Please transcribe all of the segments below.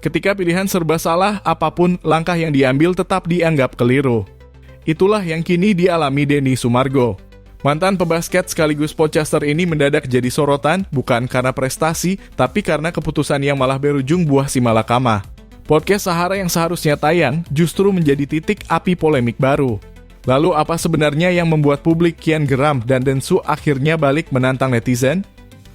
Ketika pilihan serba salah, apapun langkah yang diambil tetap dianggap keliru. Itulah yang kini dialami Denny Sumargo. Mantan pebasket sekaligus podcaster ini mendadak jadi sorotan bukan karena prestasi, tapi karena keputusan yang malah berujung buah simalakama. Podcast Sahara yang seharusnya tayang justru menjadi titik api polemik baru. Lalu apa sebenarnya yang membuat publik kian geram dan Densu akhirnya balik menantang netizen?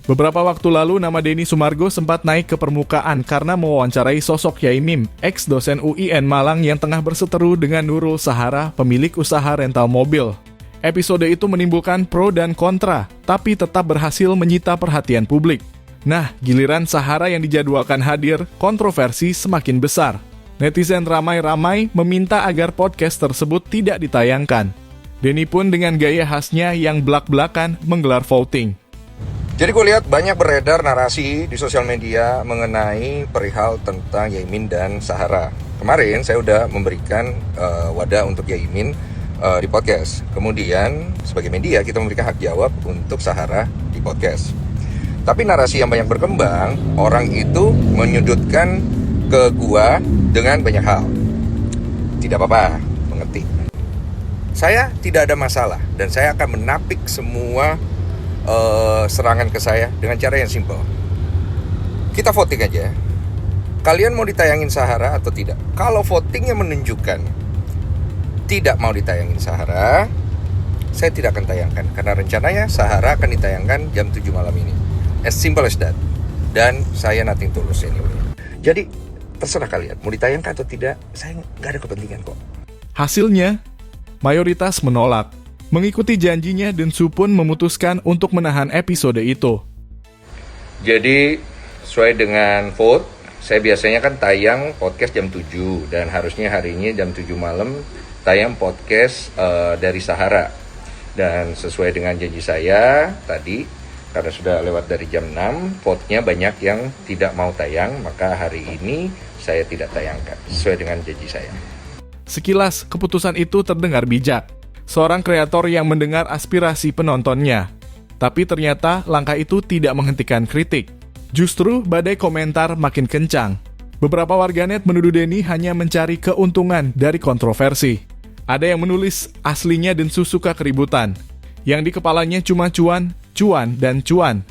Beberapa waktu lalu nama Denny Sumargo sempat naik ke permukaan karena mewawancarai sosok Yai Mim, ex-dosen UIN Malang yang tengah berseteru dengan Nurul Sahara, pemilik usaha rental mobil. Episode itu menimbulkan pro dan kontra, tapi tetap berhasil menyita perhatian publik. Nah, giliran Sahara yang dijadwalkan hadir, kontroversi semakin besar. Netizen ramai-ramai meminta agar podcast tersebut tidak ditayangkan. Denny pun dengan gaya khasnya yang belak-belakan menggelar voting. Jadi gue lihat banyak beredar narasi di sosial media mengenai perihal tentang Yaimin dan Sahara. Kemarin saya udah memberikan wadah untuk Yaimin di podcast. Kemudian sebagai media kita memberikan hak jawab untuk Sahara di podcast. Tapi narasi yang banyak berkembang, orang itu menyudutkan ke gua dengan banyak hal. Tidak apa-apa, mengerti. Saya tidak ada masalah dan saya akan menapik semua serangan ke saya dengan cara yang simpel. Kita voting aja. Kalian mau ditayangin Sahara atau tidak? Kalau votingnya menunjukkan tidak mau ditayangin Sahara, saya tidak akan tayangkan. Karena rencananya Sahara akan ditayangkan jam 7 malam ini. As simple as that. Dan saya nothing tulus anyway. Jadi terserah kalian mau ditayangkan atau tidak. Saya nggak ada kepentingan kok. Hasilnya, mayoritas menolak. Mengikuti janjinya, Densu pun memutuskan untuk menahan episode itu. Jadi, sesuai dengan vote, saya biasanya kan tayang podcast jam 7. Dan harusnya hari ini jam 7 malam tayang podcast dari Sahara. Dan sesuai dengan janji saya tadi, karena sudah lewat dari jam 6, vote-nya banyak yang tidak mau tayang, maka hari ini saya tidak tayangkan, sesuai dengan janji saya. Sekilas, keputusan itu terdengar bijak. Seorang kreator yang mendengar aspirasi penontonnya. Tapi ternyata langkah itu tidak menghentikan kritik. Justru badai komentar makin kencang. Beberapa warganet menuduh Denny hanya mencari keuntungan dari kontroversi. Ada yang menulis aslinya Densu suka keributan. Yang di kepalanya cuma cuan, dan cuan.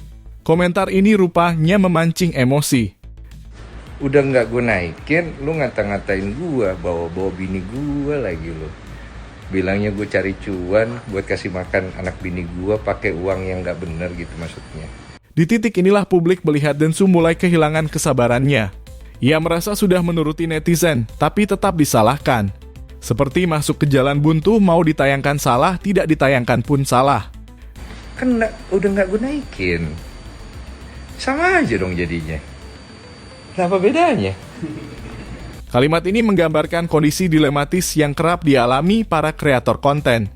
Komentar ini rupanya memancing emosi. Udah nggak gue naikin, lu ngata-ngatain gue, bawa-bawa bini gue lagi lu. Bilangnya gue cari cuan buat kasih makan anak bini gue pakai uang yang nggak bener gitu maksudnya. Di titik inilah publik melihat Densu mulai kehilangan kesabarannya. Ia merasa sudah menuruti netizen, tapi tetap disalahkan. Seperti masuk ke jalan buntu, mau ditayangkan salah, tidak ditayangkan pun salah. Kan udah nggak gue naikin. Sama aja dong jadinya. Apa bedanya? Kalimat ini menggambarkan kondisi dilematis yang kerap dialami para kreator konten.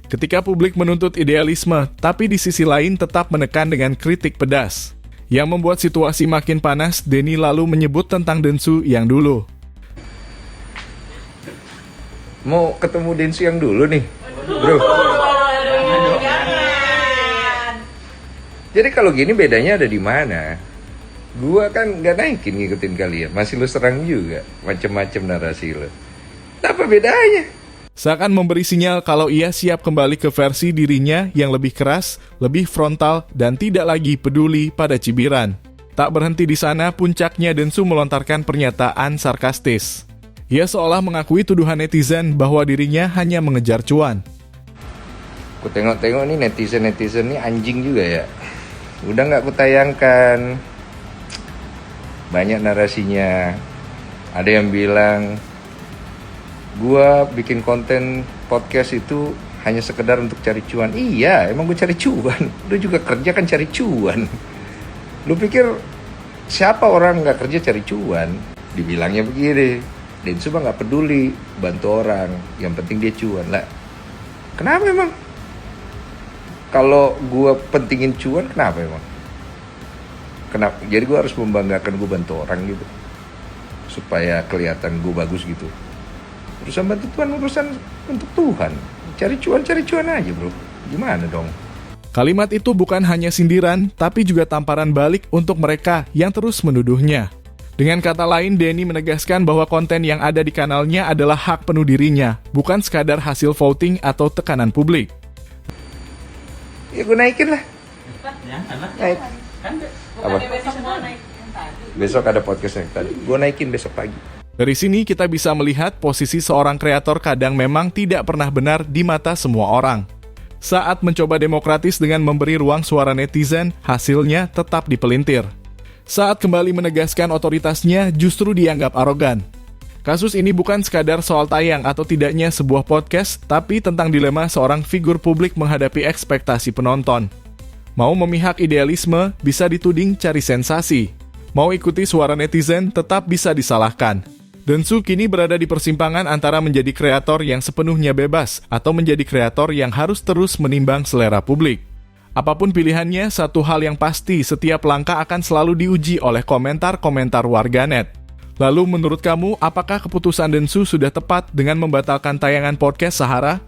Ketika publik menuntut idealisme, tapi di sisi lain tetap menekan dengan kritik pedas. Yang membuat situasi makin panas, Denny lalu menyebut tentang Densu yang dulu. Mau ketemu Densu yang dulu nih, bro. Jadi kalau gini bedanya ada di mana? Gua kan gak naikin ngikutin kalian, masih lu serang juga, macem-macem narasi lu. Apa bedanya? Seakan memberi sinyal kalau ia siap kembali ke versi dirinya yang lebih keras, lebih frontal, dan tidak lagi peduli pada cibiran. Tak berhenti di sana, puncaknya Densu melontarkan pernyataan sarkastis. Ia seolah mengakui tuduhan netizen bahwa dirinya hanya mengejar cuan. Ku tengok-tengok nih netizen nih anjing juga ya. Udah gak kutayangkan. Banyak narasinya. Ada yang bilang gua bikin konten podcast itu hanya sekedar untuk cari cuan. Iya, emang gue cari cuan. Lu juga kerja kan cari cuan. Lu pikir siapa orang gak kerja cari cuan? Dibilangnya begini, Densu mah gak peduli bantu orang, yang penting dia cuan lah. Kenapa emang? Kalau gua pentingin cuan, kenapa emang? Kenapa? Jadi gue harus membanggakan gue bantu orang gitu supaya kelihatan gue bagus gitu. Urusan bantu Tuhan, urusan untuk Tuhan. Cari cuan aja bro. Gimana dong? Kalimat itu bukan hanya sindiran, tapi juga tamparan balik untuk mereka yang terus menuduhnya. Dengan kata lain, Denny menegaskan bahwa konten yang ada di kanalnya adalah hak penuh dirinya, bukan sekadar hasil voting atau tekanan publik. Ya gue naikin lah. Naik. Apa? Besok ada podcast yang tadi. Gue naikin besok pagi. Dari sini kita bisa melihat posisi seorang kreator kadang memang tidak pernah benar di mata semua orang. Saat mencoba demokratis dengan memberi ruang suara netizen, hasilnya tetap dipelintir. Saat kembali menegaskan otoritasnya, justru dianggap arogan. Kasus ini bukan sekadar soal tayang atau tidaknya sebuah podcast, tapi tentang dilema seorang figur publik menghadapi ekspektasi penonton. Mau memihak idealisme, bisa dituding cari sensasi. Mau ikuti suara netizen, tetap bisa disalahkan. Dengsu kini berada di persimpangan antara menjadi kreator yang sepenuhnya bebas atau menjadi kreator yang harus terus menimbang selera publik. Apapun pilihannya, satu hal yang pasti, setiap langkah akan selalu diuji oleh komentar-komentar warganet. Lalu menurut kamu, apakah keputusan Dengsu sudah tepat dengan membatalkan tayangan podcast Sahara?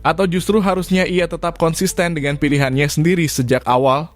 Atau justru harusnya ia tetap konsisten dengan pilihannya sendiri sejak awal?